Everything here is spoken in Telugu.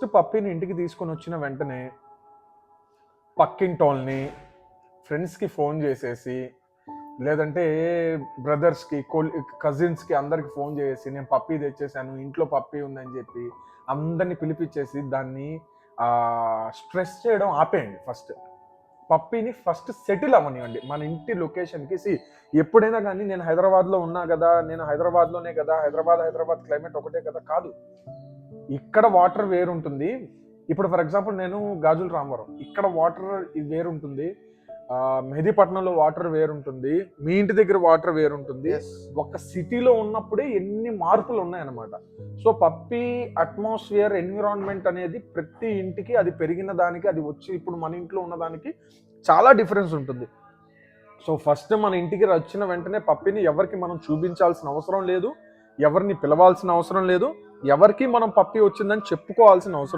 ఫస్ట్ పప్పిని ఇంటికి తీసుకొని వచ్చిన వెంటనే పక్కింటోళ్ళని ఫ్రెండ్స్కి ఫోన్ చేసేసి లేదంటే బ్రదర్స్కి కజిన్స్కి అందరికి ఫోన్ చేసేసి నేను పప్పి తెచ్చేసాను ఇంట్లో పప్పి ఉందని చెప్పి అందరిని పిలిపించేసి దాన్ని స్ట్రెస్ చేయడం ఆపేయండి. పప్పిని ఫస్ట్ సెటిల్ అవ్వనివ్వండి మన ఇంటి లొకేషన్కి. ఎప్పుడైనా కానీ నేను హైదరాబాద్లో ఉన్నా కదా, నేను హైదరాబాద్లోనే కదా, హైదరాబాద్ క్లైమేట్ ఒకటే కదా, కాదు. ఇక్కడ వాటర్ వేరుంటుంది. ఇప్పుడు ఫర్ ఎగ్జాంపుల్ నేను గాజుల రామవరం, ఇక్కడ వాటర్ వేరుంటుంది. మెహదీపట్నంలో వాటర్ వేరుంటుంది. మీ ఇంటి దగ్గర వాటర్ వేరుంటుంది. ఒక సిటీలో ఉన్నప్పుడే ఎన్ని మార్పులు ఉన్నాయన్నమాట. సో పప్పి అట్మాస్ఫియర్ ఎన్విరాన్మెంట్ అనేది ప్రతి ఇంటికి అది పెరిగిన దానికి అది వచ్చి ఇప్పుడు మన ఇంట్లో ఉన్నదానికి చాలా డిఫరెన్స్ ఉంటుంది. సో ఫస్ట్ మన ఇంటికి వచ్చిన వెంటనే పప్పిని ఎవరికి మనం చూపించాల్సిన అవసరం లేదు, ఎవరిని పిలవాల్సిన అవసరం లేదు, ఎవరికి మనం పప్పి వచ్చిందని చెప్పుకోవాల్సిన అవసరం